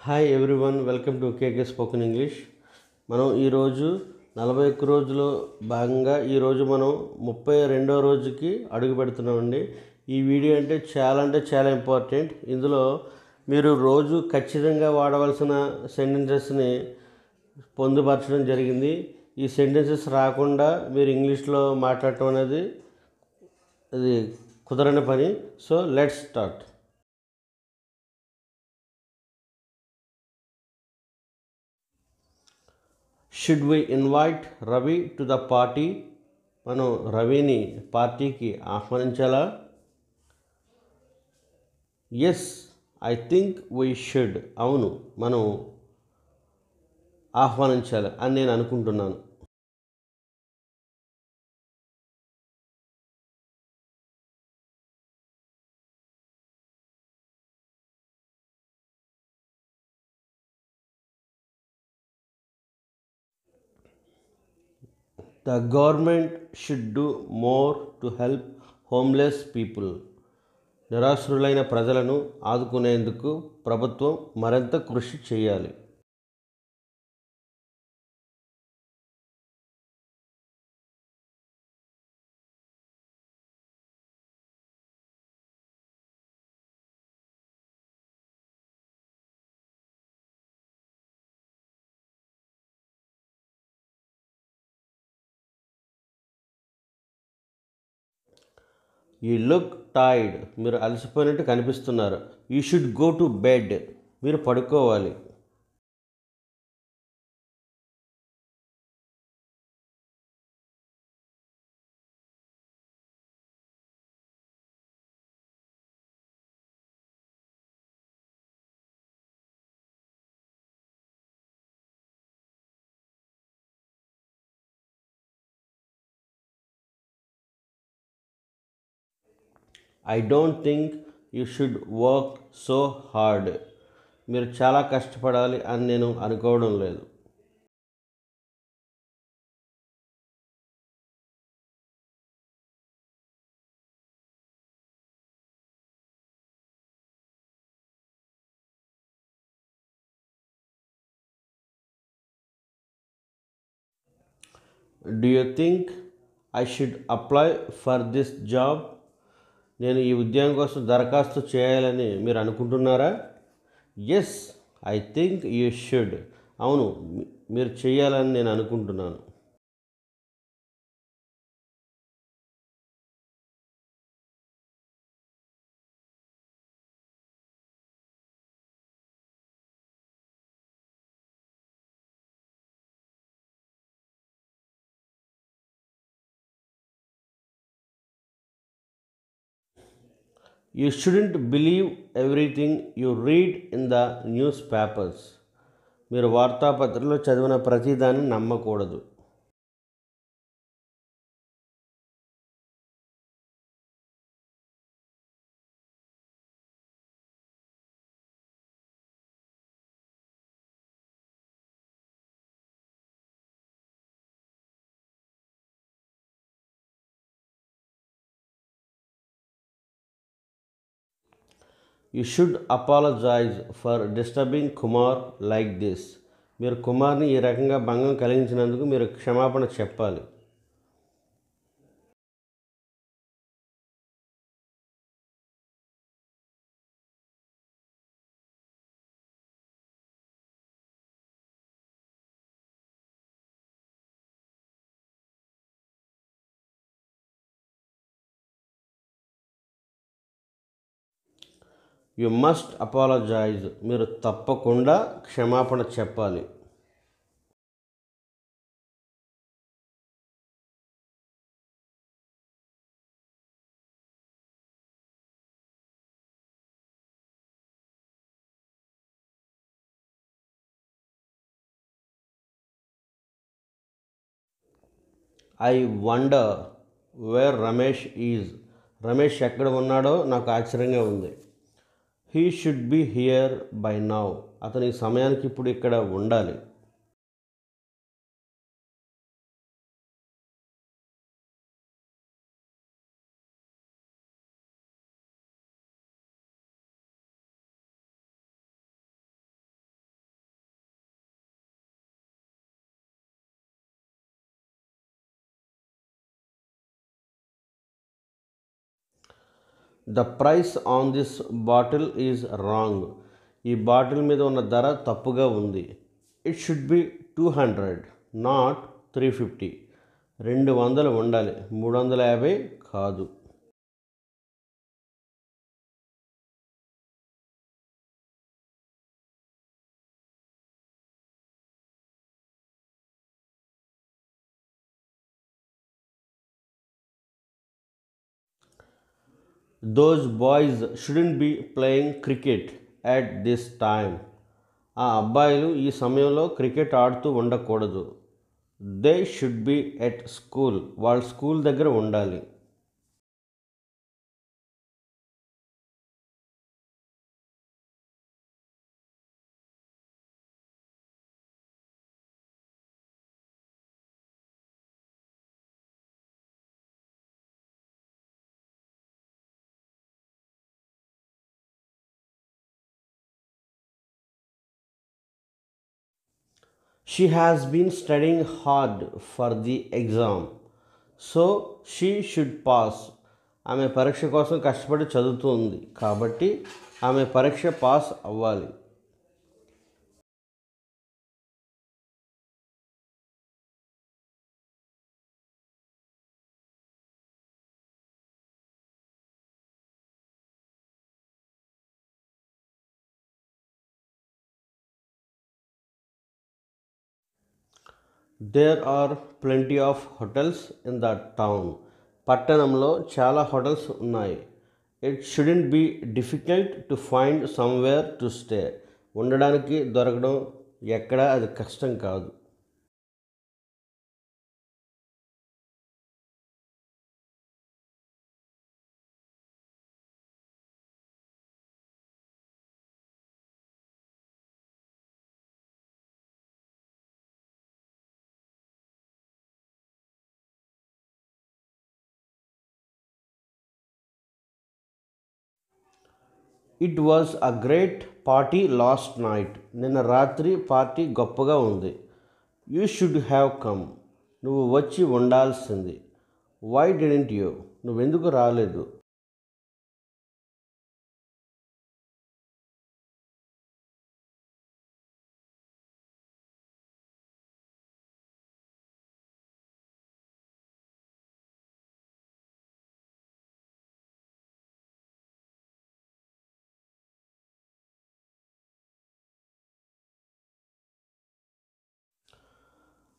Hi everyone, welcome to KK spoken English. మనం ఈరోజు 41 రోజులో భాగంగా ఈరోజు మనం 32వ రోజుకి అడుగు పెడుతున్నామండి. ఈ వీడియో అంటే చాలా ఇంపార్టెంట్. ఇందులో మీరు రోజు ఖచ్చితంగా వాడవలసిన సెంటెన్సెస్ని పొందుపరచడం జరిగింది. ఈ సెంటెన్సెస్ రాకుండా మీరు ఇంగ్లీష్లో మాట్లాడటం అనేది అది కుదరని పని. So let's start. Should we invite Ravi to the party? మనం రవిని పార్టీకి ఆహ్వానించాలా? Yes, I think we should. అవును, మనం ఆహ్వానించాలి అని నేను అనుకుంటున్నాను. The government should do more to help homeless people. నిరాశ్రులైన ప్రజలను ఆదుకునేందుకు ప్రభుత్వం మరింత కృషి చేయాలి. You look tired. మీరు అలసిపోయినట్టు కనిపిస్తున్నారు. You should go to bed. మీరు పడుకోవాలి. I don't think you should work so hard. మీరు చాలా కష్టపడాలి అని నేను అనుకోవడం లేదు. Do you think I should apply for this job? నేను ఈ ఉద్యోగం కోసం దరఖాస్తు చేయాలని మీరు అనుకుంటున్నారా? Yes, I think you should. అవును, మీరు చేయాలని నేను అనుకుంటున్నాను. You shouldn't believe everything you read in the newspapers. మీరు వార్తాపత్రికలో చదివిన ప్రతిదాన్ని నమ్మకూడదు. You should apologise for disturbing Kumar like this. మీరు కుమార్ని ఈ రకంగా భంగం కలిగించినందుకు మీరు క్షమాపణ చెప్పాలి. You must apologise. మీరు తప్పకుండా క్షమాపణ చెప్పాలి. I wonder where Ramesh is. Ramesh ఎక్కడ ఉన్నాడో నాకు ఆశ్చర్యంగా ఉంది. He should be here by now. అతని సమయానికి ఇప్పుడు ఇక్కడ ఉండాలి. The price on this bottle is wrong. ఈ బాటిల్ మీద ఉన్న ధర తప్పుగా ఉంది. It should be 200 not 350. 200 ఉండాలి, 350 కాదు. Those boys shouldn't be playing cricket at this time. ఆ అబ్బాయిలు ఈ సమయంలో క్రికెట్ ఆడుతూ ఉండకూడదు. They should be at school. వాళ్ళు స్కూల్ దగ్గర ఉండాలి. She has been studying hard for the exam, so she should pass. ఆమె పరీక్ష కోసం కష్టపడి చదువుతుంది కాబట్టి ఆమె పరీక్ష పాస్ అవ్వాలి. There are plenty of hotels in the town. పట్టణంలో చాలా హోటల్స్ ఉన్నాయి. It shouldn't be difficult to find somewhere to stay. ఉండడానికి దొరకడం ఎక్కడ అది కష్టం కాదు. It was a great party last night. నిన్న రాత్రి పార్టీ గొప్పగా ఉంది. You should have come. నువ్వు వచ్చి ఉండాల్సింది. Why didn't you. నువ్వెందుకు రాలేదు.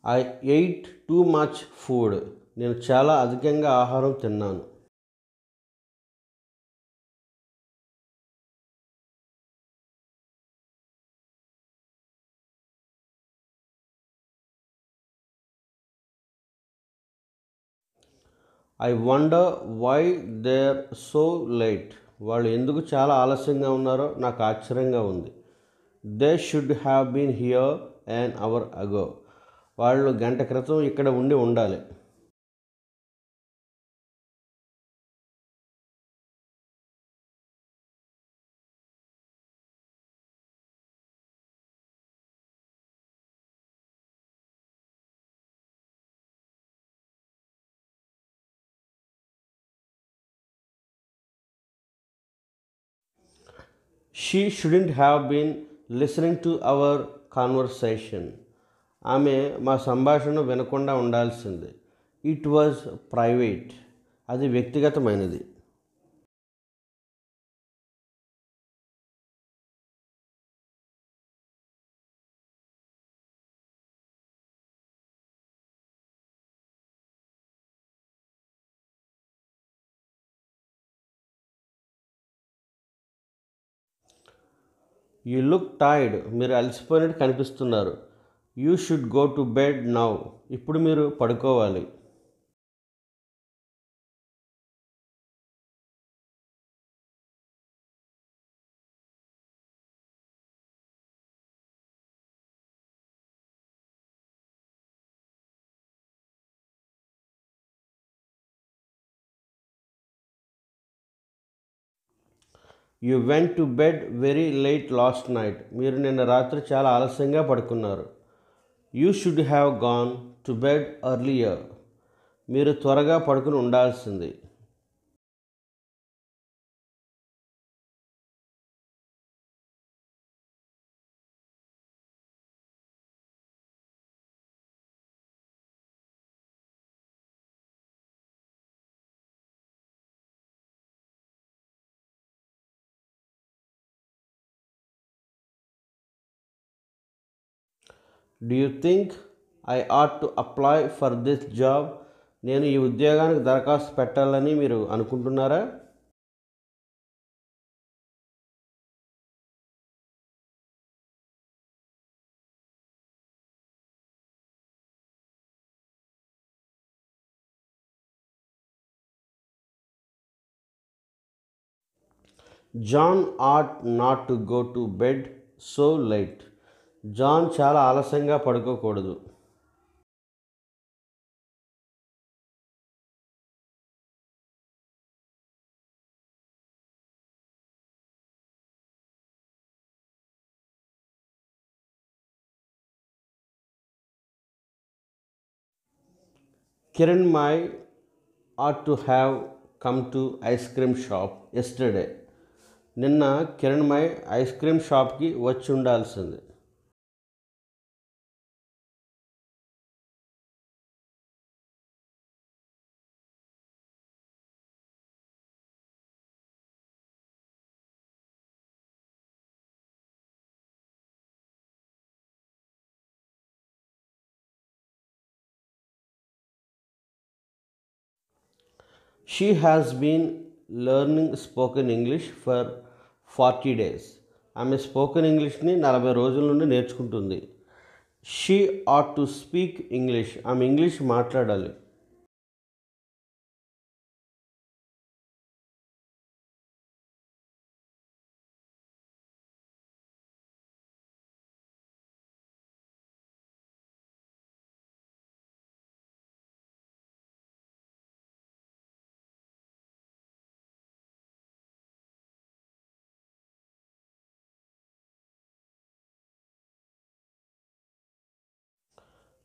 I ate too much food. నేను చాలా అధికంగా ఆహారం తిన్నాను. I wonder why there so late. వాళ్ళు ఎందుకు చాలా ఆలస్యంగా ఉన్నారో నాకు ఆశ్చర్యంగా ఉంది. They should have been here an hour ago. వాళ్ళు గంట క్రితం ఇక్కడ ఉండి ఉండాలి. She shouldn't have been listening to our conversation. ఆమె మా సంభాషణ వినకుండా ఉండాల్సింది. It was private. అది వ్యక్తిగతమైనది. You look tired. మీరు అలసిపోయినట్టు కనిపిస్తున్నారు. You should go to bed now. ఇప్పుడు మీరు పడుకోవాలి. You went to bed very late last night. మీరు నిన్న రాత్రి చాలా ఆలస్యంగా పడుకున్నారు. You should have gone to bed earlier. మీరు త్వరగా పడుకుని ఉండాల్సింది. Do you think I ought to apply for this job? నేను ఈ ఉద్యోగానికి దరఖాస్తు పెట్టాలని మీరు అనుకుంటున్నారా? John ought not to go to bed so late. John చాలా ఆలస్యంగా పడుకోకూడదు. Kiran my ought to have come to ice cream shop yesterday. నిన్న కిరణ్మయ్ ఐస్ క్రీమ్ షాప్కి వచ్చి ఉండాల్సింది. She has been learning spoken English for 40 days. ఆమె స్పోకెన్ ఇంగ్లీష్ని 40 రోజుల నుండి నేర్చుకుంటుంది. She ought to speak English. ఆమె ఇంగ్లీష్ మాట్లాడాలి.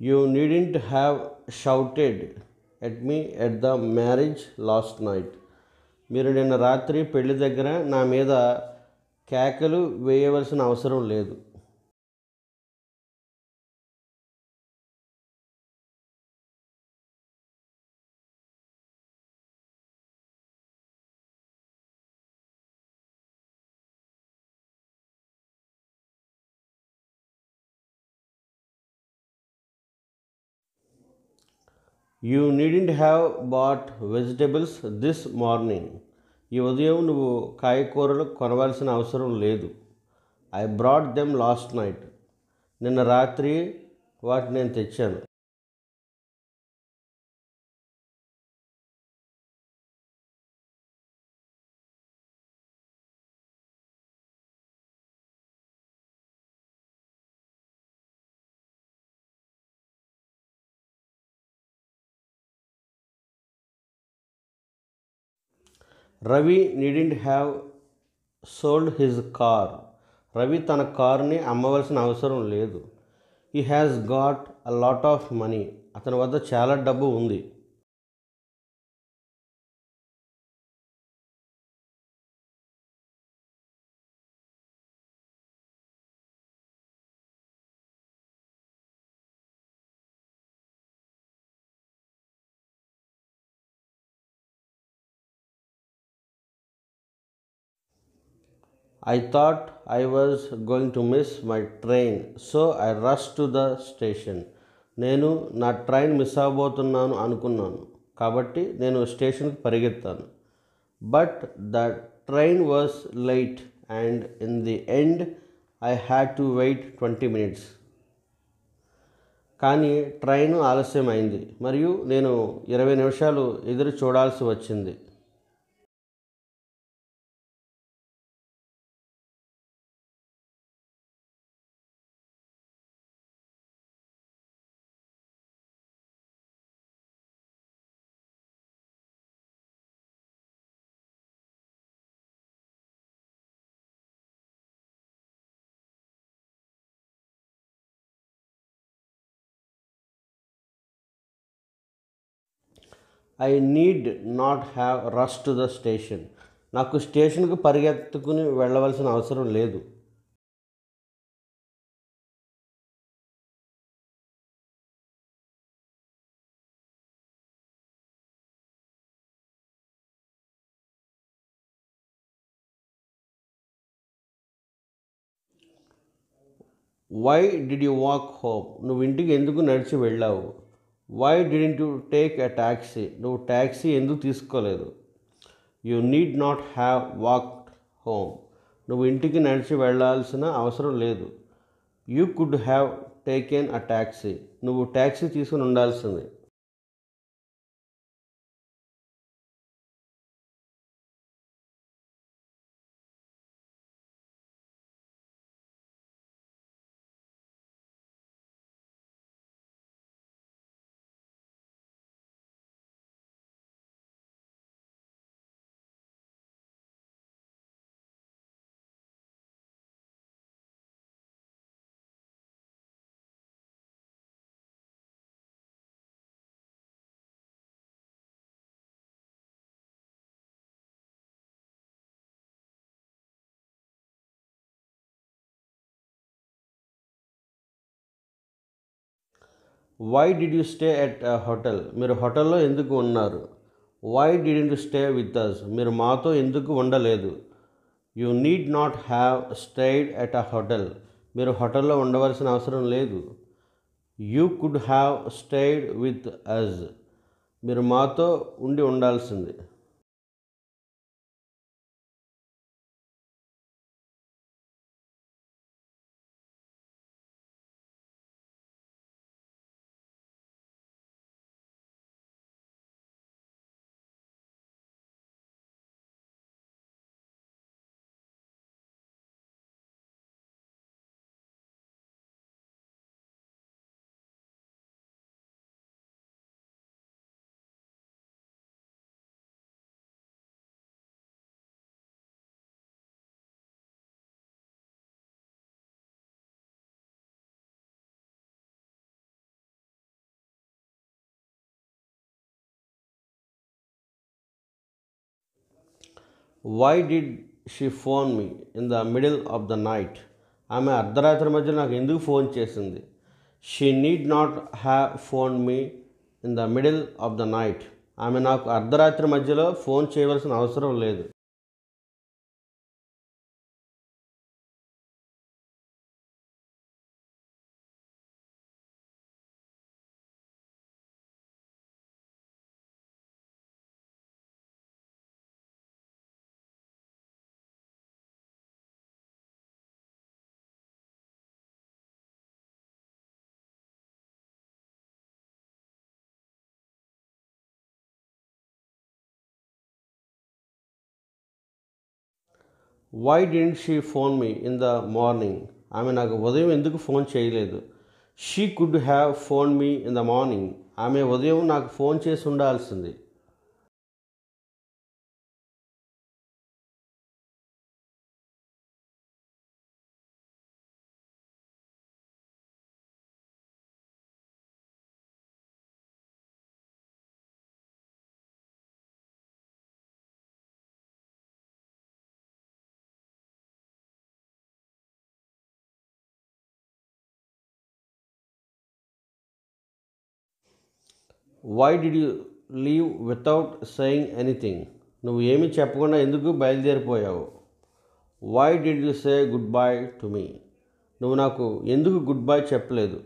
You needn't have shouted at me at the marriage last night. మీరు నిన్న రాత్రి పెళ్లి దగ్గర నా మీద కేకలు వేయవలసిన అవసరం లేదు. You needn't have bought vegetables this morning. ఈ ఉదయం నువ్వు కాయకూరలు కొనవలసిన అవసరం లేదు. I brought them last night. నిన్న రాత్రి వాటిని నేను తెచ్చాను. Ravi needn't have sold his car. రవి తన కారుని అమ్మవలసిన అవసరం లేదు. He has got a lot of money. అతని వద్ద చాలా డబ్బు ఉంది. I thought I was going to miss my train so I rush to the station. నేను నా ట్రైన్ మిస్ అవబోతున్నాను అనుకున్నాను, కాబట్టి నేను స్టేషన్కి పరిగెత్తాను. But the train was late and in the end I had to wait 20 minutes. కానీ train ఆలస్యమైంది మరియు నేను 20 నిమిషాలు ఎదురు చూడాల్సి వచ్చింది. I need not have rush to the station. నాకు స్టేషన్కి పరిగెత్తుకుని వెళ్ళవలసిన అవసరం లేదు. Why did you walk home? నువ్వు ఇంటికి ఎందుకు నడిచి వెళ్ళావు? Why didn't you take a taxi? నువ్వు ట్యాక్సీ ఎందుకు తీసుకోలేదు? You need not have walked home. నువ్వు ఇంటికి నడిచి వెళ్ళాల్సిన అవసరం లేదు. You could have taken a taxi. నువ్వు ట్యాక్సీ తీసుకుని ఉండాల్సింది. Why did you stay at a hotel? మీరు హోటల్లో ఎందుకు ఉన్నారు? Why didn't you stay with us? మీరు మాతో ఎందుకు ఉండలేదు? You need not have stayed at a hotel. మీరు హోటల్లో ఉండవలసిన అవసరం లేదు. You could have stayed with us. మీరు మాతో ఉండి ఉండాల్సింది. Why did she phone me in the middle of the night? ఆమె అర్ధరాత్రి మధ్య నాకు ఎందుకు ఫోన్ చేసింది? She need not have phone me in the middle of the night. ఆమె నాకు అర్ధరాత్రి మధ్యలో ఫోన్ చేయవలసిన అవసరం లేదు. Why didn't she phone me in the morning? ఆమె నాకు ఉదయం ఎందుకు ఫోన్ చేయలేదు? She could have phone me in the morning. ఆమె ఉదయం నాకు ఫోన్ చేసి ఉండాల్సింది. Why did you leave without saying anything? నువ్వు ఏమీ చెప్పకుండా ఎందుకు బయలుదేరిపోయావు? Why did you say good bye to me? నువ్వు నాకు ఎందుకు గుడ్ బై చెప్పలేదు?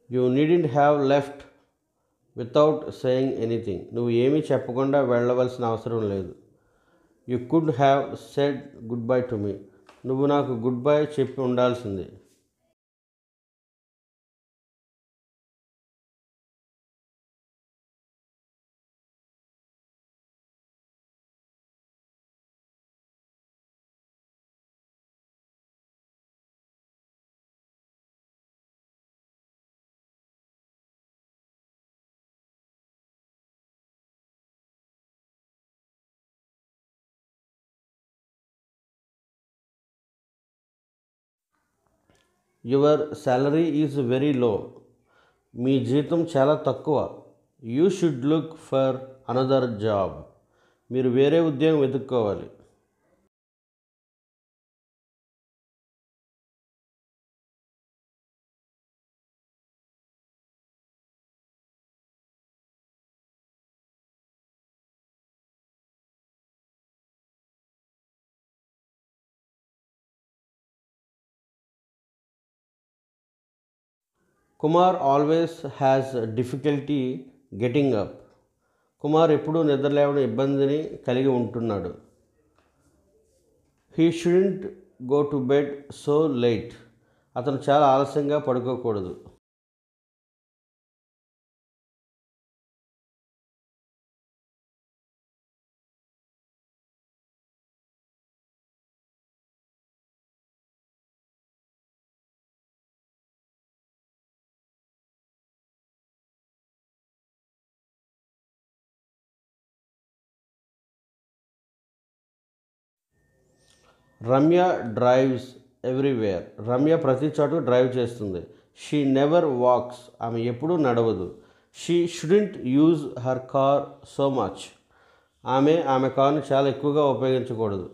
You needn't have left without saying anything. నువ్వు ఏమీ చెప్పకుండా వెళ్ళవలసిన అవసరం లేదు. You could have said good bye to me. నువ్వు నాకు గుడ్ బై చెప్పి ఉండాల్సింది. Your salary is very low. మీ జీతం చాలా తక్కువ. You should look for another job. మీరు వేరే ఉద్యోగం వెతుక్కోవాలి. Kumar always has difficulty getting up. Kumar ఎప్పుడూ నిద్రలేవడం ఇబ్బందిని కలిగి ఉంటున్నాడు. He shouldn't go to bed so late. అతను చాలా ఆలస్యంగా పడుకోకూడదు. Ramya drives everywhere. రమ్య ప్రతి చోటు డ్రైవ్ చేస్తుంది. She never walks. ఆమె ఎప్పుడూ నడవదు. She shouldn't use her car so much. ఆమె కారుని చాలా ఎక్కువగా ఉపయోగించకూడదు.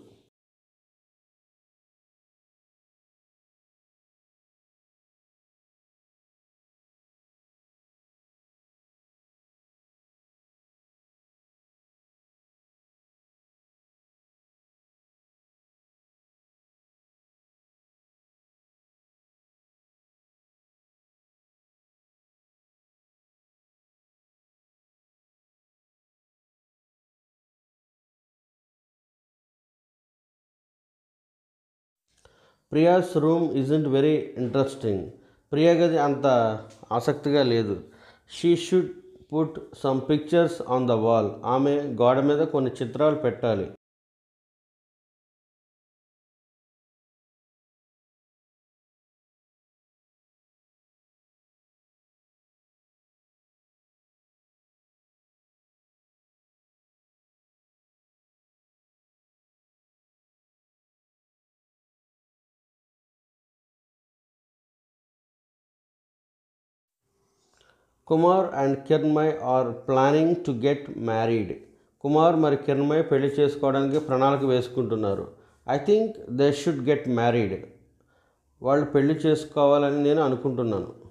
Priya's room isn't very interesting. Priya గది అంత ఆసక్తిగా లేదు. She should put some pictures on the wall. ఆమె గోడ మీద కొన్ని చిత్రాలు పెట్టాలి. Kumar and Kiranmay are planning to get married. Kumar మరి కిరణ్మయ్ పెళ్లి చేసుకోవడానికి ప్రణాళిక వేసుకుంటున్నారు. I think they should get married. వాళ్ళు పెళ్లి చేసుకోవాలని నేను అనుకుంటున్నాను.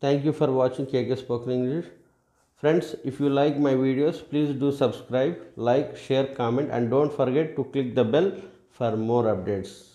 Thank you for watching KK Spoken English. Friends, if you like my videos, please do subscribe, like, share, comment, and don't forget to click the bell for more updates.